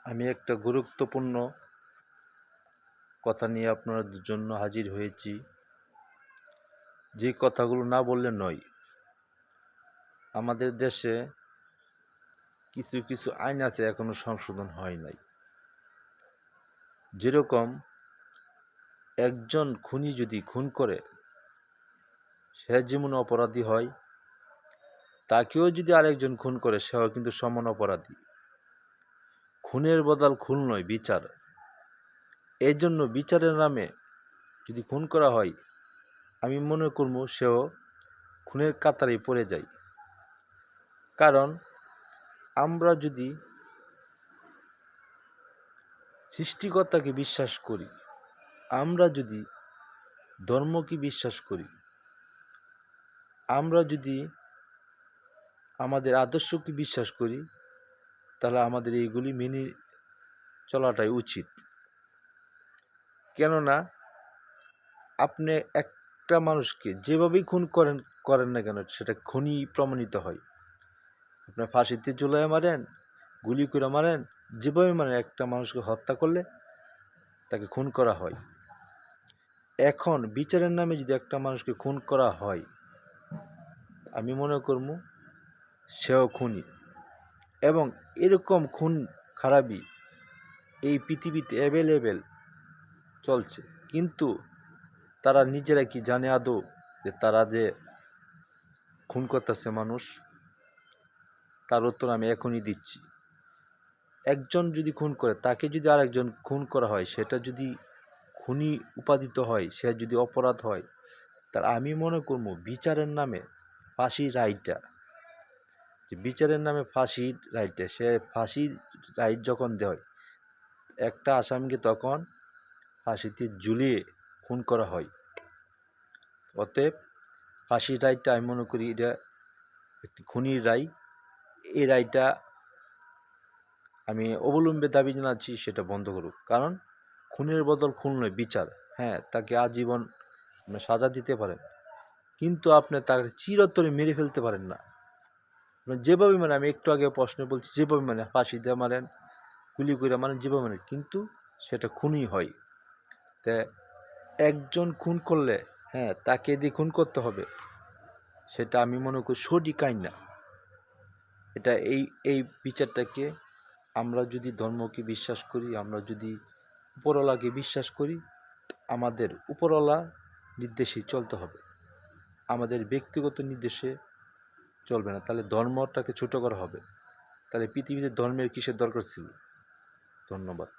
আমি একটা গুরুত্বপূর্ণ কথা নিয়ে আপনাদের জন্য হাজির হয়েছি। যে কথাগুলো না বললে নয়। আমাদের দেশে কিছু কিছু আইন আছে এখনো সংশোধন হয় নাই। যেরকম একজন খুনি যদি খুন করে, সে যেমন অপরাধী হয়, তাকেও যদি আরেকজন খুন করে সেও কিন্তু সমান অপরাধী। খুনের বদল খুন নয়, বিচার। এই জন্য বিচারের নামে যদি খুন করা হয়, আমি মনে করব সেও খুনের কাতারেই পড়ে যায়। কারণ আমরা যদি সৃষ্টিকর্তাকে বিশ্বাস করি, আমরা যদি ধর্মকে বিশ্বাস করি, আমরা যদি আমাদের আদর্শকে বিশ্বাস করি, তাহলে আমাদের এইগুলি মেনে চলাটাই উচিত। কেননা আপনি একটা মানুষকে যেভাবেই খুন করেন না কেন, সেটা খুনই প্রমাণিত হয়। আপনার ফাঁসিতে ঝুলাইয়া মারেন, গুলি করে মারেন, যেভাবে মারেন, একটা মানুষকে হত্যা করলে তাকে খুন করা হয়। এখন বিচারের নামে যদি একটা মানুষকে খুন করা হয়, আমি মনে করব সেও খুনি। এবং এরকম খুন খারাপি এই পৃথিবীতে অ্যাভেলেবেল চলছে, কিন্তু তারা নিজেরা কি জানে আদৌ যে তারা যে খুন করতেছে মানুষ? তার উত্তর আমি এখনই দিচ্ছি। একজন যদি খুন করে, তাকে যদি আরেকজন খুন করা হয়, সেটা যদি খুনি উপাদিত হয়, সে যদি অপরাধ হয়, তাহলে আমি মনে করব বিচারের নামে ফাঁসির রায়টা, যে বিচারের নামে ফাঁসির রায়টা, সে ফাঁসির রায় যখন দেয়, একটা আসামিকে তখন ফাঁসিতে ঝুলিয়ে খুন করা হয়। অতএব ফাঁসির রায়টা আমি মনে করি এটা একটি খুনির রায়। এই রায়টা আমি অবলম্বে দাবি জানাচ্ছি সেটা বন্ধ করুক। কারণ খুনের বদল খুন নয়, বিচার। হ্যাঁ, তাকে আজীবন সাজা দিতে পারেন, কিন্তু আপনি তাকে চিরতরে মেরে ফেলতে পারেন না। যেভাবে মানে আমি একটু আগে প্রশ্ন বলছি, যেভাবে মানে ফাঁসি দিয়ে মারেন, গুলি করে মারেন, যেভাবে মারেন, কিন্তু সেটা খুনই হয়। তা একজন খুন করলে, হ্যাঁ, তাকে দিয়ে খুন করতে হবে, সেটা আমি মনে করি সঠিক আইন না। এটা এই বিচারটাকে আমরা যদি ধর্মকে বিশ্বাস করি, আমরা যদি উপরওয়ালাকে বিশ্বাস করি, আমাদের উপরওয়ালা নির্দেশেই চলতে হবে, আমাদের ব্যক্তিগত নির্দেশে চলবে না। তাহলে ধর্মটাকে ছোট করা হবে। তাহলে পৃথিবীতে ধর্মের কিসের দরকার ছিল? ধন্যবাদ।